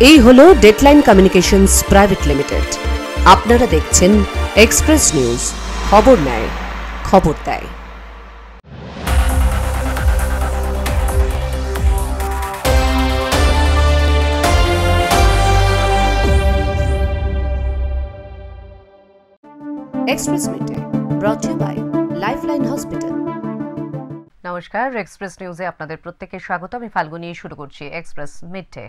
এই হলো deadline communications private limited. আপনারা দেখছেন এক্সপ্রেস নিউজ, খবর নেয়, খবর দেয়। Express midday brought to you by lifeline hospital. নমস্কার, এক্সপ্রেস নিউজে আপনাদের প্রত্যেককে স্বাগত। আমি ফাল্গুনি, শুরু করছি এক্সপ্রেস মিডডে।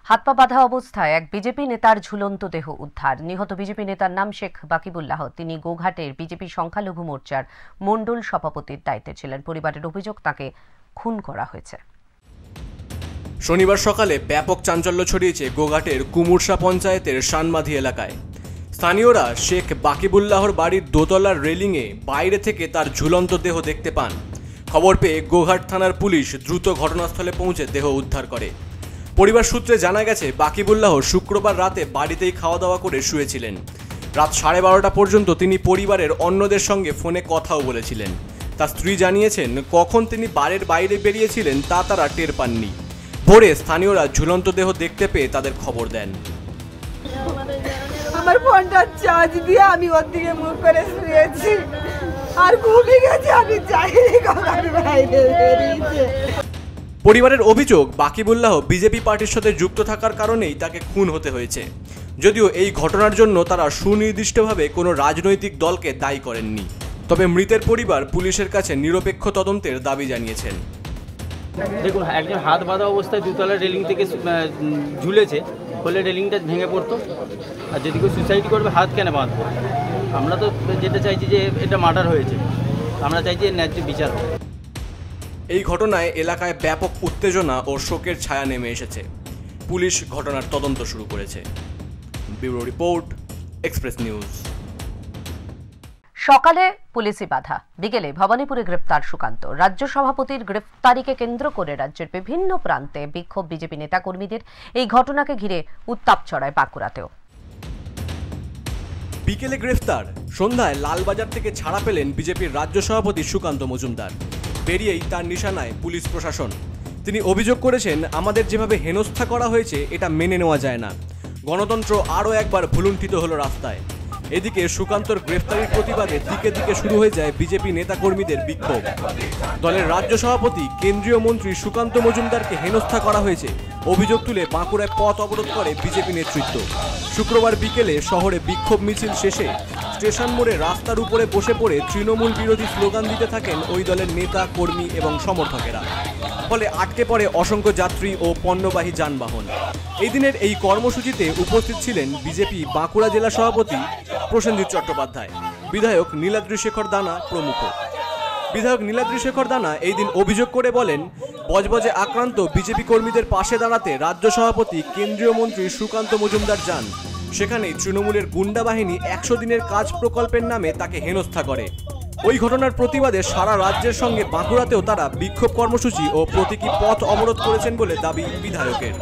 হাত পা বাঁধা অবস্থায় এক বিজেপি নেতার ঝুলন্ত দেহ উদ্ধার। নিহত বিজেপি নেতার নাম শেখ বাকিবুল্লাহ। তিনি গোঘাটের বিজেপি সংখ্যালঘু মোর্চার মণ্ডল সভাপতির দায়িত্বে ছিলেন। পরিবারের অভিযোগ, তাকে খুন করা হয়েছে। শনিবার সকালে ব্যাপক চাঞ্চল্য ছড়িয়েছে গোঘাটের কুমুরসা পঞ্চায়েতের শানমাধি এলাকায়। স্থানীয়রা শেখ বাকিবুল্লাহর বাড়ির দোতলার রেলিংয়ে বাইরে থেকে তার ঝুলন্ত দেহ দেখতে পান। খবর পেয়ে গোঘাট থানার পুলিশ দ্রুত ঘটনাস্থলে পৌঁছে দেহ উদ্ধার করে। পরিবার সূত্রে জানা গেছে, বাকিবুল্লাহ শুক্রবার রাতে বাড়িতেই খাওয়া দাওয়া করে শুয়েছিলেন। রাত 12:30 পর্যন্ত তিনি পরিবারের অন্যদের সঙ্গে ফোনে কথাও বলেছিলেন। তার স্ত্রী জানিয়েছেন, কখন তিনি বাড়ির বাইরে বেরিয়েছিলেন তা তারা টের পাননি। ভোরে স্থানীয়রা ঝুলন্ত দেহ দেখতে পেয়ে তাদের খবর দেন। আমার ফোনটা চার্জ দিয়ে আমি ওর দিকে মুখ করে শুয়েছি, আর ঘুমিয়ে গেছি। আমি যাইনি, কখন বাইরে বেরিয়েছে। পরিবারের অভিযোগ, বাকিবুল্লাহ বিজেপি পার্টির সাথে যুক্ত থাকার কারণেই তাকে খুন হতে হয়েছে। যদিও এই ঘটনার জন্য তারা সুনির্দিষ্টভাবে কোনো রাজনৈতিক দলকে দায়ী করেননি। তবে মৃতের পরিবার পুলিশের কাছে নিরপেক্ষ তদন্তের দাবি জানিয়েছেন। দেখুন, একজন হাত বাঁধা অবস্থায় দুতলার রেলিং থেকে ঝুলেছে, ফলে রেলিংটা ভেঙে পড়তো। আর যদি কেউ সুইসাইড করবে, হাত কেন বাঁধবো? আমরা তো যেটা চাইছি যে এটা মার্ডার হয়েছে, আমরা চাইছি ন্যায্য বিচার হোক। এই ঘটনায় এলাকায় ব্যাপক উত্তেজনা ও শোকের ছায়া নেমে এসেছে। পুলিশ ঘটনার তদন্ত শুরু করেছে। Bureau report, Express news. সকালে পুলিশি বাধা, বিকেলে ভবানীপুরে গ্রেফতার সুকান্ত। রাজ্য সভাপতির গ্রেফতারিকে কেন্দ্র করে রাজ্যের বিভিন্ন প্রান্তে বিক্ষোভ বিজেপি নেতাকর্মীদের। এই ঘটনাকে ঘিরে উত্তাপ ছড়ায় বাঁকুড়াতেও। বিকেলে গ্রেফতার, সন্ধ্যায় লালবাজার থেকে ছাড়া পেলেন বিজেপির রাজ্য সভাপতি সুকান্ত মজুমদার। বেরিয়েই তার নিশানায় পুলিশ প্রশাসন। তিনি অভিযোগ করেছেন, আমাদের যেভাবে হেনস্থা করা হয়েছে এটা মেনে নেওয়া যায় না। গণতন্ত্র আরও একবার ভুলুণ্ঠিত হলো রাস্তায়। এদিকে সুকান্তর গ্রেফতারির প্রতিবাদে দিকে দিকে শুরু হয়ে যায় বিজেপি নেতাকর্মীদের বিক্ষোভ। দলের রাজ্য সভাপতি কেন্দ্রীয় মন্ত্রী সুকান্ত মজুমদারকে হেনস্থা করা হয়েছে অভিযোগ তুলে বাঁকুড়ায় পথ অবরোধ করে বিজেপি নেতৃত্ব। শুক্রবার বিকেলে শহরে বিক্ষোভ মিছিল শেষে স্টেশন মোড়ে রাস্তার উপরে বসে পড়ে তৃণমূল বিরোধী স্লোগান দিতে থাকেন ওই দলের নেতা, কর্মী এবং সমর্থকেরা। ফলে আটকে পড়ে অসংখ্য যাত্রী ও পণ্যবাহী যানবাহন। এই দিনের এই কর্মসূচিতে উপস্থিত ছিলেন বিজেপি বাঁকুড়া জেলা সভাপতি প্রসেনজিৎ চট্টোপাধ্যায়, বিধায়ক নীলাদ্রি শেখর দানা প্রমুখ। বিধায়ক নীলাদ্রি শেখর দানা এই দিন অভিযোগ করে বলেন, বজবজে আক্রান্ত বিজেপি কর্মীদের পাশে দাঁড়াতে রাজ্য সভাপতি কেন্দ্রীয় মন্ত্রী সুকান্ত মজুমদার যান। সেখানেই তৃণমূলের গুন্ডা বাহিনী 100 দিনের কাজ প্রকল্পের নামে তাকে হেনস্থা করে। ওই ঘটনার প্রতিবাদে সারা রাজ্যের সঙ্গে বাঁকুড়াতেও তারা বিক্ষোভ কর্মসূচি ও প্রতীকী পথ অবরোধ করেছেন বলে দাবি বিধায়কের।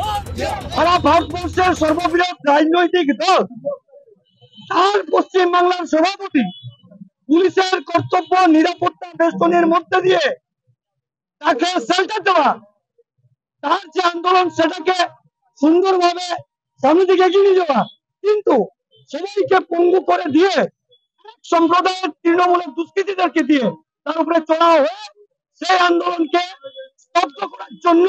সারা ভারতবর্ষের সর্ববৃহৎ রাজনৈতিক দল আর পশ্চিমবাংলার সভাপতি পুলিশের কর্তব্য নিরাপত্তা বেষ্টনের মধ্যে দিয়ে তাকে শেল্টার দেওয়া, তার যে আন্দোলন সেটাকে সুন্দরভাবে সামনে দিকে এগিয়ে যাওয়া, কিন্তু সবাইকে পঙ্গু করে দিয়ে সম্প্রদায়ের তৃণমূলের দুষ্কৃতীদেরকে দিয়ে তার উপরে চড়াও হয়ে সেই আন্দোলনকে স্তব্ধ করার জন্য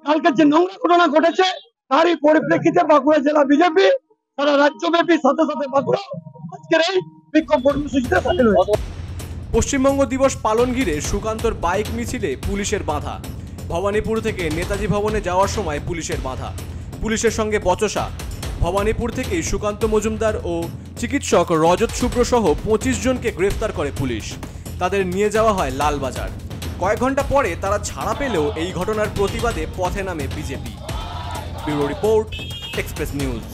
কালকে যে নোংরা ঘটনা ঘটেছে তারই পরিপ্রেক্ষিতে বাঁকুড়া জেলা বিজেপি সারা রাজ্যব্যাপী সাথে সাথে বাঁকুড়া আজকের এই বিক্ষোভ কর্মসূচিতে সামিল হয়েছে। পশ্চিমবঙ্গ দিবস পালন ঘিরে সুকান্তর বাইক মিছিলে পুলিশের বাধা। ভবানীপুর থেকে নেতাজি ভবনে যাওয়ার সময় পুলিশের বাধা, পুলিশের সঙ্গে বচসা। ভবানীপুর থেকেই সুকান্ত মজুমদার ও চিকিৎসক রজত শুভ্র সহ 25 জনকে গ্রেফতার করে পুলিশ। তাদের নিয়ে যাওয়া হয় লালবাজার। কয়েক ঘন্টা পরে তারা ছাড়া পেলেও এই ঘটনার প্রতিবাদে পথে নামে BJP. Bureau report, Express news.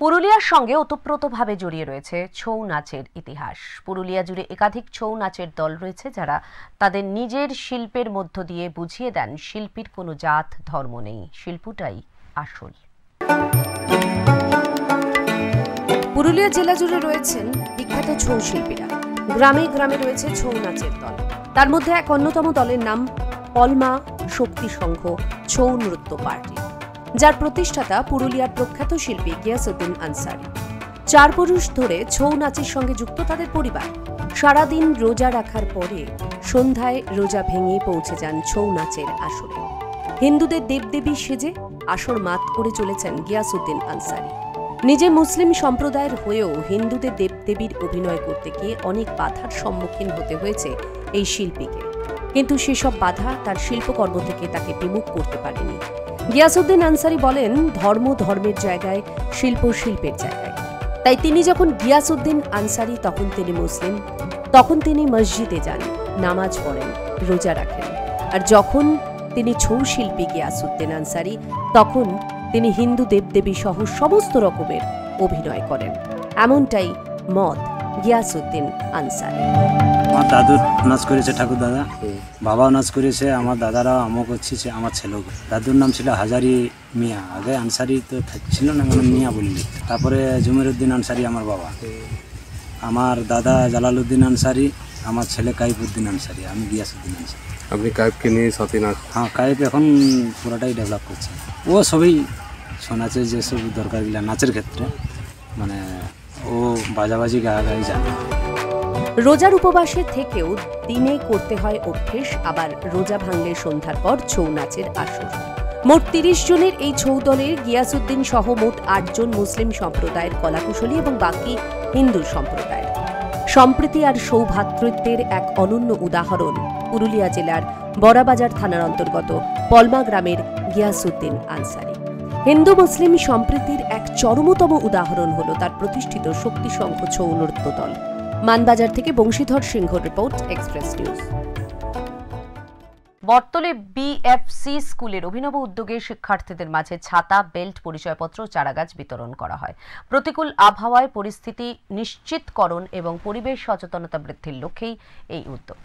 পুরুলিয়ার সঙ্গে ওতপ্রোতভাবে জড়িয়ে রয়েছে ছৌ নাচের ইতিহাস। পুরুলিয়া জুড়ে একাধিক ছৌ নাচের দল রয়েছে, যারা তাদের নিজের শিল্পের মধ্য দিয়ে বুঝিয়ে দেন শিল্পীর কোনো জাত ধর্ম নেই, শিল্পটাই আসল। পুরুলিয়া জেলা জুড়ে রয়েছেন বিখ্যাত ছৌ শিল্পীরা। গ্রামে গ্রামে রয়েছে ছৌ নাচের দল। তার মধ্যে এক অন্যতম দলের নাম পলমা শক্তি সংঘ ছৌ নৃত্য পার্টি, যার প্রতিষ্ঠাতা পুরুলিয়ার প্রখ্যাত শিল্পী গিয়াসউদ্দিন আনসারি। 4 পুরুষ ধরে ছৌ নাচের সঙ্গে যুক্ত তাদের পরিবার। সারাদিন রোজা রাখার পরে সন্ধ্যায় রোজা ভেঙে পৌঁছে যান ছৌ নাচের আসরে। হিন্দুদের দেবদেবী সেজে আসর মাত করে চলেছেন গিয়াসউদ্দিন আনসারি। নিজে মুসলিম সম্প্রদায়ের হয়েও হিন্দুদের দেবদেবীর অভিনয় করতে গিয়ে অনেক বাধার সম্মুখীন হতে হয়েছে এই শিল্পীকে, কিন্তু সেসব বাধা তার শিল্পকর্ম থেকে তাকে বিমুখ করতে পারেনি। গিয়াসউদ্দিন আনসারি বলেন, ধর্ম ধর্মের জায়গায়, শিল্প শিল্পের জায়গায়। তাই তিনি যখন গিয়াসউদ্দিন আনসারি তখন তিনি মুসলিম, তখন তিনি মসজিদে যান, নামাজ পড়েন, রোজা রাখেন। আর যখন তিনি ছৌ শিল্পী গিয়াসউদ্দিন আনসারি তখন তিনি হিন্দু দেবদেবী সহ সমস্ত রকমের অভিনয় করেন। এমনটাই মত গিয়াসউদ্দিন আনসারি। আমার দাদু নাচ করেছে, ঠাকুর দাদা, বাবাও নাচ করেছে, আমার দাদারাও আমও করছে, আমার ছেলেও। দাদুর নাম ছিল হাজারি মিয়া, আগে আনসারি তো ছিল না, মানে মিয়া বললি। তারপরে জমিরউদ্দিন আনসারি আমার বাবা, আমার দাদা জালালউদ্দিন আনসারি, আমার ছেলে কাইফউদ্দিন আনসারি, আমি গিয়াসউদ্দিন আনসারি। আপনি কাইফকে নিয়ে সাথে নাচ? হ্যাঁ, কাইফ এখন পুরোটাই ডেভেলপ করছে। ও সবই নাচের যেসব দরকারগুলো নাচের ক্ষেত্রে, মানে ও বাজাবাজি গায়ে জানে। রোজার উপবাসে থেকেও দিনে করতে হয় অভ্যেস, আবার রোজা ভাঙলে সন্ধ্যার পর ছৌ নাচের আসর। মোট 30 জনের এই ছৌ দলের গিয়াসউদ্দিন সহ মোট 8 জন মুসলিম সম্প্রদায়ের কলাকুশলী এবং বাকি হিন্দু সম্প্রদায়ের। সম্প্রীতি আর সৌভ্রাতৃত্বের এক অনন্য উদাহরণ পুরুলিয়া জেলার বড়াবাজার থানার অন্তর্গত পলমা গ্রামের গিয়াসউদ্দিন আনসারি। হিন্দু মুসলিম সম্প্রীতির এক চরমতম উদাহরণ হল তার প্রতিষ্ঠিত শক্তি সংঘ ছৌ নৃত্য দল। মানবাজার থেকে বংশীধর সিংহ রিপোর্ট, এক্সপ্রেস নিউজ। বটতলে বিএফসি স্কুলের অভিনব উদ্যোগে শিক্ষার্থীদের মাঝে ছাতা, বেল্ট, পরিচয়পত্র, চারাগাছ বিতরণ করা হয়। প্রতিকূল আবহাওয়ায় পরিস্থিতি নিশ্চিতকরণ এবং পরিবেশ সচেতনতা বৃদ্ধির লক্ষ্যেই এই উদ্যোগ।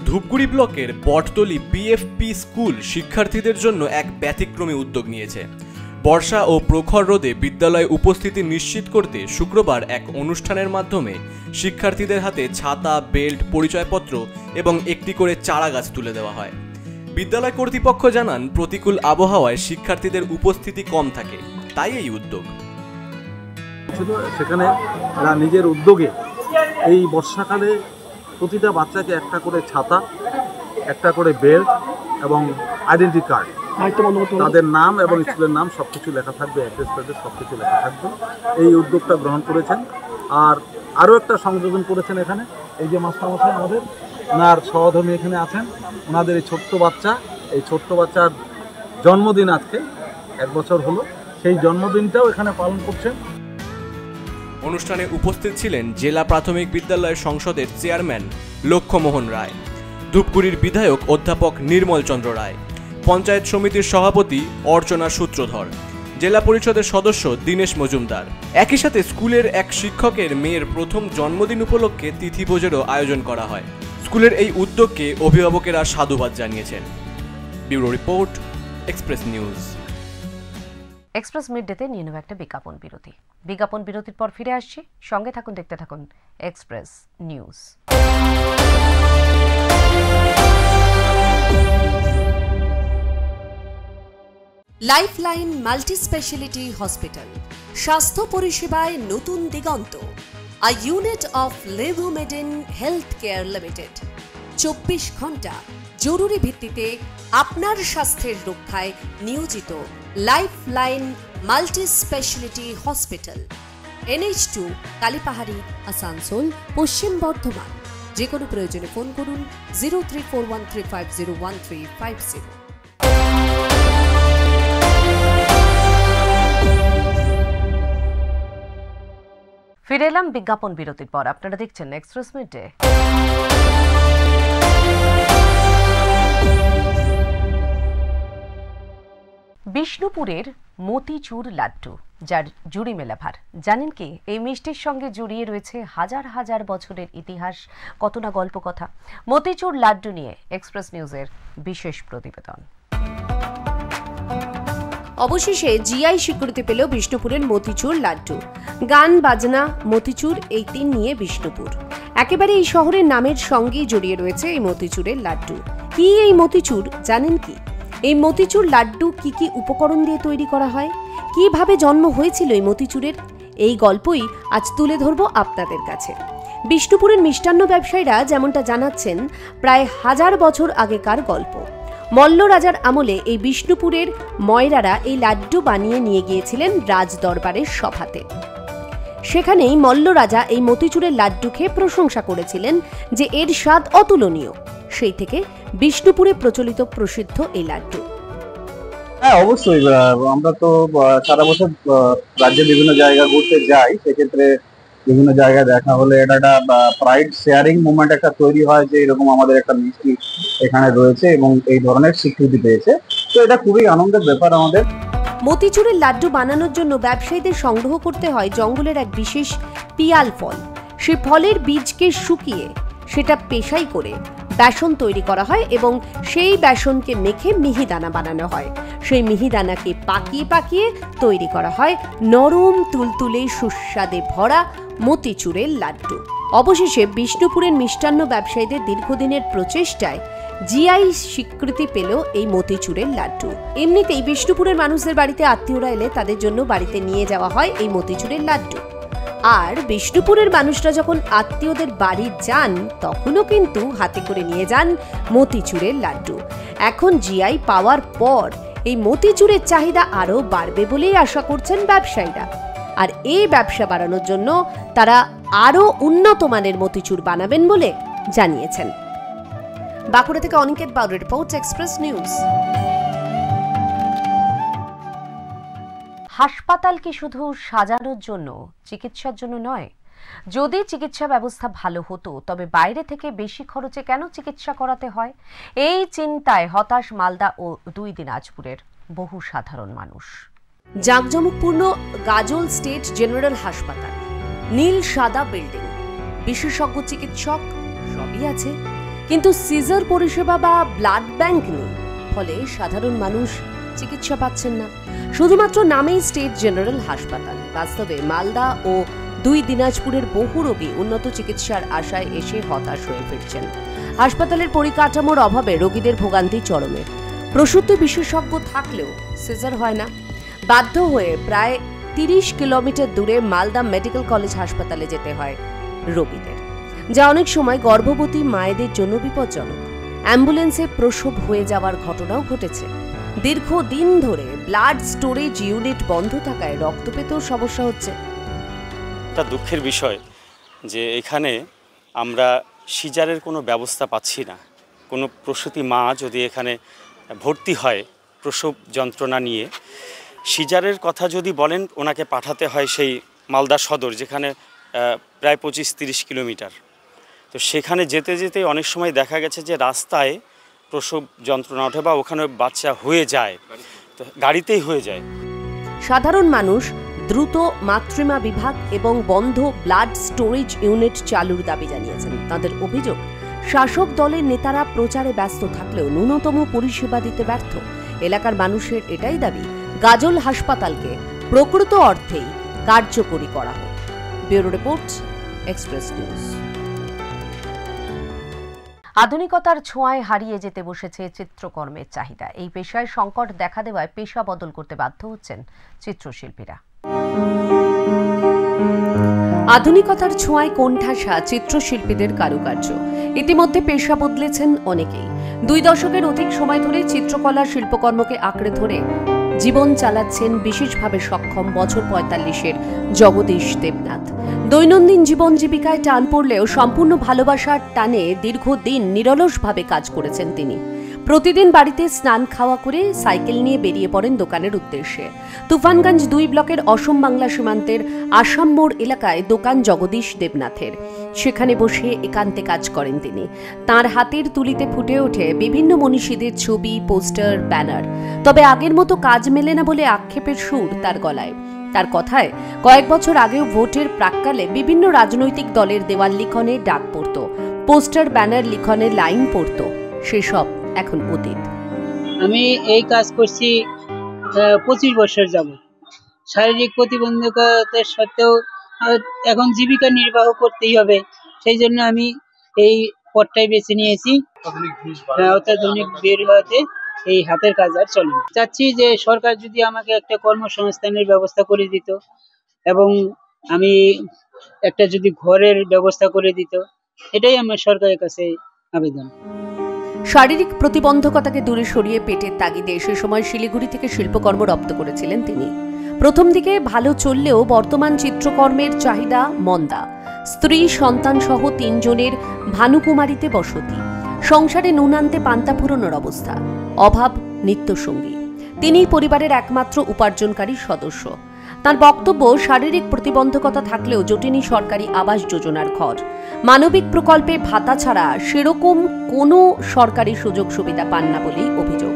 ধূপগুড়ি ব্লকের বটতলি বিএফপি স্কুল শিক্ষার্থীদের জন্য এক ব্যতিক্রমী উদ্যোগ নিয়েছে। বর্ষা ও প্রখর রোদে বিদ্যালয়ে উপস্থিতি নিশ্চিত করতে শুক্রবার এক অনুষ্ঠানের মাধ্যমে শিক্ষার্থীদের হাতে ছাতা, বেল্ট, পরিচয়পত্র এবং একটি করে চারাগাছ তুলে দেওয়া হয়। বিদ্যালয় কর্তৃপক্ষ জানান, প্রতিকূল আবহাওয়ায় শিক্ষার্থীদের উপস্থিতি কম থাকে, তাই এই উদ্যোগ। সেখানে তারা নিজের উদ্যোগে এই বর্ষাকালে প্রতিটা বাচ্চাকে একটা করে ছাতা, একটা করে বেল্ট এবং আইডেন্টি কার্ড, তাদের নাম এবং স্কুলের নাম সবকিছু লেখা থাকবে, অ্যাড্রেস ফ্যাড্রেস সবকিছু লেখা থাকবে। এই উদ্যোগটা গ্রহণ করেছেন। আর আরও একটা সংযোজন করেছেন এখানে, এই যে মাস্টারমশাই আমাদের, ওনার সহধর্মী এখানে আছেন, ওনাদের এই ছোট্ট বাচ্চার জন্মদিন আজকে 1 বছর হলো, সেই জন্মদিনটাও এখানে পালন করছেন। অনুষ্ঠানে উপস্থিত ছিলেন জেলা প্রাথমিক বিদ্যালয় সংসদের চেয়ারম্যান লক্ষ্যমোহন রায়, ধূপগুড়ির বিধায়ক অধ্যাপক নির্মল চন্দ্র রায়, পঞ্চায়েত সমিতির সভাপতি অর্চনা সূত্রধর, জেলা পরিষদের সদস্য দীনেশ মজুমদার। একই সাথে স্কুলের এক শিক্ষকের মেয়ের প্রথম জন্মদিন উপলক্ষে তিথিভোজেরও আয়োজন করা হয়। স্কুলের এই উদ্যোগকে অভিভাবকেরা সাধুবাদ জানিয়েছেন। Bureau report, Express News. Express মিডডেতে নিয়ে নেব একটা বিজ্ঞাপন বিরতি। বিজ্ঞাপন বিরতির পর ফিরে আসছি, সঙ্গে থাকুন, দেখতে থাকুন Express News. Lifeline multi speciality hospital, স্বাস্থ্য পরিষেবায় নতুন দিগন্ত। A unit of Levomedin health care limited. 24 ঘন্টা জরুরি ভিত্তিতে আপনার স্বাস্থ্যের রক্ষায় নিয়োজিত Lifeline multi speciality hospital, NH2 Kalipahari, Asansol, Paschim Bardhaman. যে কোনো প্রয়োজনে ফোন করুন 034135013550। ফিরে এলাম বিজ্ঞাপন বিরতির পর। আপনারা দেখছেন এক্সপ্রেস মিডডে। বিষ্ণুপুরের মতিচুর লাড্ডু, যার জুড়ি মেলা ভার। জানেন কি, এই মিষ্টির সঙ্গে জড়িয়ে রয়েছে হাজার হাজার বছরের ইতিহাস, কত না গল্প কথা। মতিচুর লাড্ডু নিয়ে এক্সপ্রেস নিউজের বিশেষ প্রতিবেদন। অবশেষে জিআই স্বীকৃতি পেল বিষ্ণুপুরের মতিচুর লাড্ডু। গান, বাজনা, মতিচুর, এই 3 নিয়ে বিষ্ণুপুর। একেবারে এই শহরের নামের সঙ্গেই জড়িয়ে রয়েছে এই মতিচুরের লাড্ডু। কি এই মতিচুর জানেন কি? এই মতিচুর লাড্ডু কি কি উপকরণ দিয়ে তৈরি করা হয়, কিভাবে জন্ম হয়েছিল এই মতিচুরের, এই গল্পই আজ তুলে ধরবো আপনাদের কাছে। বিষ্ণুপুরের মিষ্টান্ন ব্যবসায়ীরা যেমনটা জানাচ্ছেন, প্রায় 1000 বছর আগেকার গল্প। মল্ল রাজার আমলে এই বিষ্ণুপুরের ময়রারা এই লাড্ডু বানিয়ে নিয়ে গিয়েছিলেন রাজদরবারের সভাতে। সেখানেই মল্ল রাজা এই মতিচুরের লাড্ডু খেয়ে প্রশংসা করেছিলেন যে এর স্বাদ অতুলনীয়। সেই থেকে বিষ্ণুপুরে প্রচলিত প্রসিদ্ধ এই লাড্ডু। হ্যাঁ, অবশ্যই। আমরা তো সারা বছর রাজ্যের বিভিন্ন জায়গা ঘুরতে যাই, সেক্ষেত্রে বিভিন্ন জায়গায় দেখা হলে এটা একটা প্রাইড শেয়ারিং মুভমেন্ট একটা তৈরি হয় যে এরকম আমাদের একটা মিষ্টি এখানে রয়েছে এবং এই ধরনের স্বীকৃতি পেয়েছে। তো এটা খুবই আনন্দের ব্যাপার আমাদের। মতিচুরের লাড্ডু বানানোর জন্য ব্যবসায়ীদের সংগ্রহ করতে হয় জঙ্গলের এক বিশেষ পিয়াল ফল। সেই ফলের বীজকে শুকিয়ে সেটা পেশাই করে বেসন তৈরি করা হয় এবং সেই বেসনকে মেখে মিহিদানা বানানো হয়। সেই মিহিদানাকে পাকিয়ে পাকিয়ে তৈরি করা হয় নরম তুলতুলে সুস্বাদে ভরা মতিচুরের লাড্ডু। অবশেষে বিষ্ণুপুরের মিষ্টান্ন ব্যবসায়ীদের দীর্ঘদিনের প্রচেষ্টায় জিআই স্বীকৃতি পেল এই মতিচুরের লাড্ডু। এমনিতেই বিষ্ণুপুরের মানুষদের বাড়িতে আত্মীয়রা এলে তাদের জন্য বাড়িতে নিয়ে যাওয়া হয় এই মতিচুরের লাড্ডু। আর বিষ্ণুপুরের মানুষরা যখন আত্মীয়দের বাড়ি যান তখনও কিন্তু হাতে করে নিয়ে যান মতিচুরের লাড্ডু। এখন জিআই পাওয়ার পর এই মতিচুরের চাহিদা আরও বাড়বে বলেই আশা করছেন ব্যবসায়ীরা। আর এই ব্যবসা বাড়ানোর জন্য তারা আরও উন্নত মানের মতিচুর বানাবেন বলে জানিয়েছেন। বাঁকুড়া থেকে অনিকেত বাউরের রিপোর্ট, এক্সপ্রেস নিউজ। হাসপাতাল কি শুধু সাজানোর জন্য, চিকিৎসার জন্য নয়? যদি চিকিৎসা ব্যবস্থা ভালো হতো তবে বাইরে থেকে বেশি খরচে কেন চিকিৎসা করাতে হয়? এই চিন্তায় হতাশ মালদা ও 2 দিনাজপুরের বহু সাধারণ মানুষ। জাঁকজমকপূর্ণ গাজল স্টেট জেনারেল হাসপাতাল, নীল সাদা বিল্ডিং, বিশেষজ্ঞ চিকিৎসক সবই আছে, কিন্তু সিজার পরিষেবা বা ব্লাড ব্যাংক নেই। ফলে সাধারণ মানুষ চিকিৎসা পাচ্ছেন না। শুধুমাত্র নামেই স্টেট জেনারেল হাসপাতাল, বাস্তবে মালদা ও 2 দিনাজপুরের বহু রোগী উন্নত চিকিৎসার আশায় এসে হতাশ হয়ে ফিরছেন। হাসপাতালের পরিকাঠামোর অভাবে রোগীদের ভোগান্তি চরমে। প্রসূতি বিশেষজ্ঞ থাকলেও সিজার হয় না। বাধ্য হয়ে প্রায় 30 কিলোমিটার দূরে মালদা মেডিকেল কলেজ হাসপাতালে যেতে হয় রোগীদের, যা অনেক সময় গর্ভবতী মায়েদের জন্য বিপজ্জনক। অ্যাম্বুলেন্সে প্রসব হয়ে যাওয়ার ঘটনাও ঘটেছে। দীর্ঘদিন ধরে ব্লাড স্টোরেজ ইউনিট বন্ধ থাকায় রক্ত পেতেও সমস্যা হচ্ছে। একটা দুঃখের বিষয় যে এখানে আমরা সিজারের কোনো ব্যবস্থা পাচ্ছি না। কোনো প্রসূতি মা যদি এখানে ভর্তি হয় প্রসব যন্ত্রণা নিয়ে, সিজারের কথা যদি বলেন ওনাকে পাঠাতে হয় সেই মালদা সদর, যেখানে প্রায় 25-30 কিলোমিটার। তো সেখানে যেতে যেতে অনেক সময় দেখা গেছে যে রাস্তায় প্রসব যন্ত্রণা ওঠে বা ওখানে বাচ্চা হয়ে যায়, তো গাড়িতেই হয়ে যায়। সাধারণ মানুষ দ্রুত মাতৃমা বিভাগ এবং বন্ধ ব্লাড স্টোরেজ ইউনিট চালুর দাবি জানিয়েছেন। তাদের অভিযোগ, শাসক দলের নেতারা প্রচারে ব্যস্ত থাকলেও ন্যূনতম পরিষেবা দিতে ব্যর্থ। এলাকার মানুষের এটাই দাবি, গাজল হাসপাতালকে প্রকৃত অর্থেই কার্যকরী করা হোক। Bureau report, Express news. আধুনিকতার ছোঁয়ায় হারিয়ে যেতে বসেছে চিত্রকর্মের চাহিদা। এই পেশায় সংকট দেখা দেওয়ায় পেশা বদল করতে বাধ্য হচ্ছেন চিত্রশিল্পীরা। আধুনিকতার ছোঁয়ায় কোণঠাসা চিত্রশিল্পীদের কারুকার্য। ইতিমধ্যে পেশা বদলেছেন অনেকেই। 2 দশকের অধিক সময় ধরে চিত্রকলা শিল্পকর্মকে আঁকড়ে ধরে জীবন চালাচ্ছেন বিশেষভাবে সক্ষম বছর 45-এর জগদীশ দেবনাথ। দৈনন্দিন জীবন জীবিকায় টান পড়লেও সম্পূর্ণ ভালোবাসার টানে দীর্ঘদিন নিরলসভাবে কাজ করেছেন তিনি। প্রতিদিন বাড়িতে স্নান খাওয়া করে সাইকেল নিয়ে বেরিয়ে পড়েন দোকানের উদ্দেশ্যে। তুফানগঞ্জ 2 ব্লকের অসম বাংলা সীমান্তের আসাম মোড় এলাকায় দোকান জগদীশ দেবনাথের। সেখানে বসে একান্তে কাজ করেন তিনি। তার হাতের তুলিতে ফুটে ওঠে বিভিন্ন মনীষীদের ছবি, পোস্টার, ব্যানার। তবে আগের মতো কাজ মেলে না বলে আক্ষেপের সুর তার গলায়। তার কথায়, কয়েক বছর আগেও ভোটের প্রাক্কালে বিভিন্ন রাজনৈতিক দলের দেওয়াল লিখনে ডাক পড়ত, পোস্টার ব্যানার লিখনে লাইন পড়ত, সেসব এখন অতীত। আমি এই কাজ করছি 25 বছর যাবত। শারীরিক প্রতিবন্ধকতার সত্ত্বেও এখন জীবিকা নির্বাহ করতেই হবে, সেই জন্য আমি এই পথটাই বেছে নিয়েছি। অত্যাধুনিক বের হতে এই হাতের কাজ আর চলে না। চাচ্ছি যে সরকার যদি আমাকে একটা কর্মসংস্থানের ব্যবস্থা করে দিত এবং আমি একটা যদি ঘরের ব্যবস্থা করে দিত, এটাই আমার সরকারের কাছে আবেদন। শারীরিক প্রতিবন্ধকতাকে দূরে সরিয়ে পেটের তাগিদে সে সময় শিলিগুড়ি থেকে শিল্পকর্ম রপ্ত করেছিলেন তিনি। প্রথম দিকে ভালো চললেও বর্তমান চিত্রকর্মের চাহিদা মন্দা। স্ত্রী সন্তান সহ 3 জনের ভানুকুমারীতে বসতি, সংসারে নুন আনতে পান্তা ফুরোনোর অবস্থা, অভাব নিত্যসঙ্গী। তিনিই পরিবারের একমাত্র উপার্জনকারী সদস্য। তার বক্তব্য, শারীরিক প্রতিবন্ধকতা থাকলেও জোটেনি সরকারি আবাস যোজনার ঘর। মানবিক প্রকল্পে ভাতা ছাড়া সেরকম কোনো সরকারি সুযোগ সুবিধা পান না বলেই অভিযোগ।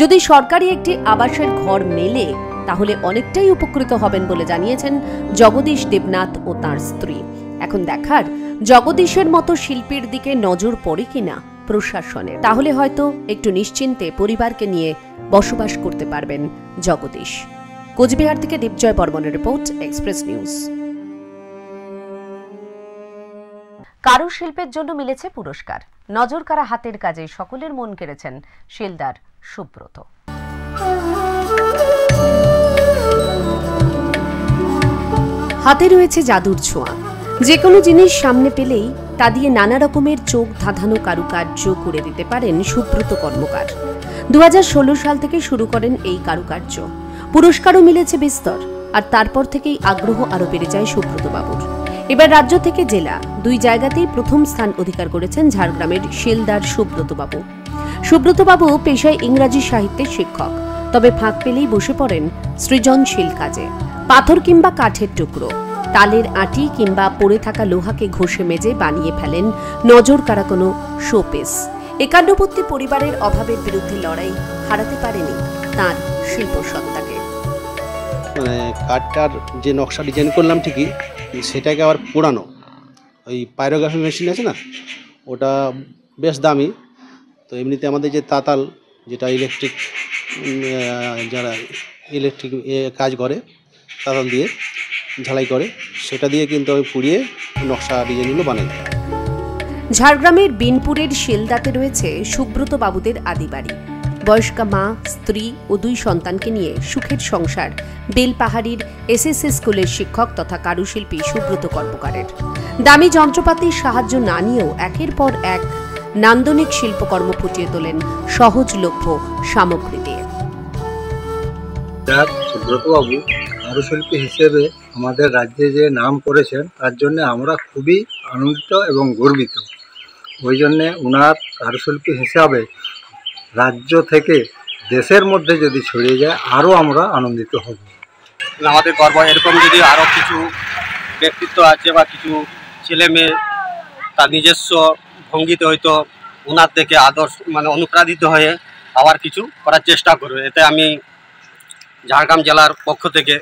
যদি সরকারি একটি আবাসের ঘর মেলে তাহলে অনেকটাই উপকৃত হবেন বলে জানিয়েছেন জগদীশ দেবনাথ ও তাঁর স্ত্রী। এখন দেখার জগদীশের মতো শিল্পীর দিকে নজর পড়ে কিনা প্রশাসনের। তাহলে হয়তো একটু নিশ্চিন্তে পরিবারকে নিয়ে বসবাস করতে পারবেন জগদীশ। কোচবিহার থেকে দীপজয় বর্মনের রিপোর্ট, এক্সপ্রেস নিউজ। কারুশিল্পের জন্য মিলেছে পুরস্কার। নজরকাড়া হাতের কাজে সকলের মন কেড়েছেন শিলদার সুব্রত। হাতে রয়েছে জাদুর ছোঁয়া। যে কোনো জিনিস সামনে পেলেই তা দিয়ে নানা রকমের চোখ ধাঁধানো কারুকার্য করে দিতে পারেন সুব্রত কর্মকার। 2016 সাল থেকে শুরু করেন এই কারুকার্য। পুরস্কারও মিলেছে বিস্তর, আর তারপর থেকেই আগ্রহ আরো বেড়ে যায় সুব্রত বাবুর। এবার রাজ্য থেকে জেলা 2 জায়গাতেই প্রথম স্থান অধিকার করেছেন ঝাড়গ্রামের শিলদার সুব্রত বাবু। সুব্রত বাবু পেশায় ইংরাজি সাহিত্যের শিক্ষক, তবে ফাঁক পেলেই বসে পড়েন সৃজনশীল কাজে। পাথর কিংবা কাঠের টুকরো, তালের আটি কিংবা পড়ে থাকা লোহাকে ঘষে মেজে বানিয়ে ফেলেন নজর কাড়া কোনো শোপিস। একান্নবর্তী পরিবারের অভাবের বিরুদ্ধে লড়াই হারাতে পারেনি তাঁর শিল্পসত্তাকে। মানে কাঠটার যে নকশা ডিজাইন করলাম ঠিকই, সেটাকে আবার পোড়ানো, ওই পাইরোগ্রাফি মেশিন আছে না, ওটা বেশ দামি। তো এমনিতে আমাদের যে তাতাল, যেটা ইলেকট্রিক, যারা ইলেকট্রিক কাজ করে তাতাল দিয়ে ঝালাই করে, সেটা দিয়ে কিন্তু আমি পুড়িয়ে নকশা ডিজাইনগুলো বানাই। ঝাড়গ্রামের বিনপুরের শিলদাতে রয়েছে সুব্রত বাবুদের আদিবাড়ি। বয়স্কা মা, স্ত্রী ও 2 সন্তানকে নিয়ে সুখের সংসার বেলপাহাড়ির এসএসএস স্কুলের শিক্ষক তথা কারুশিল্পী সুব্রত কর্মকারের। দামি যন্ত্রপাতির সাহায্য না নিয়েও একের পর এক নান্দনিক শিল্পকর্ম ফুটিয়ে তোলেন সহজলভ্য সামগ্রী দিয়ে। সুব্রতবাবু কারুশিল্পী হিসেবে আমাদের রাজ্যে যে নাম করেছেন, তার জন্য আমরা খুবই আনন্দিত এবং গর্বিত। ওই জন্যে ওনার কারুশিল্পী হিসাবে রাজ্য থেকে দেশের মধ্যে যদি ছড়িয়ে যায় আরও আমরা আনন্দিত হব। আমাদের গর্ব। এরকম যদি আরও কিছু ব্যক্তিত্ব আছে বা কিছু ছেলে মেয়ে তার নিজস্ব ভঙ্গিতে হয়তো ওনার থেকে আদর্শ মানে অনুপ্রাণিত হয়ে আবার কিছু করার চেষ্টা করবে, এতে আমি ঝাড়গ্রাম জেলার পক্ষ থেকে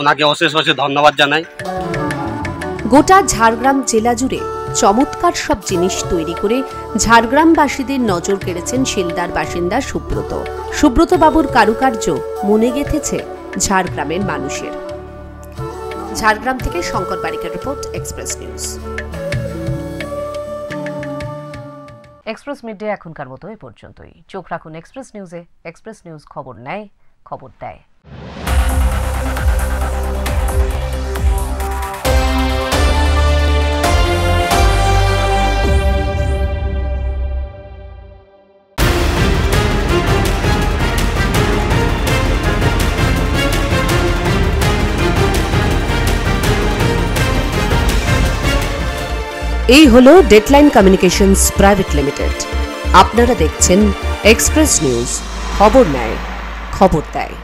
ওনাকে অশেষ অশেষ ধন্যবাদ জানাই। গোটা ঝাড়গ্রাম জেলা জুড়ে চমৎকার সব জিনিস তৈরি করে ঝাড়গ্রামবাসীদের নজর কেড়েছেন শিলদার বাসিন্দা সুব্রত। সুব্রত বাবুর কারুকার্য মনে গেঁথেছে ঝাড়গ্রামের মানুষের। ঝাড়গ্রাম থেকে শঙ্কর বারিকের report, Express News. Express media এখনকার মতো এ পর্যন্তই। চোখ রাখুন এক্সপ্রেস নিউজে। এক্সপ্রেস নিউজ খবর নেয়, খবর দেয়। এই হলো ডেডলাইন কমিউনিকেশনস প্রাইভেট লিমিটেড। আপনারা দেখছেন এক্সপ্রেস নিউজ, খবর নেয়, খবর দেয়।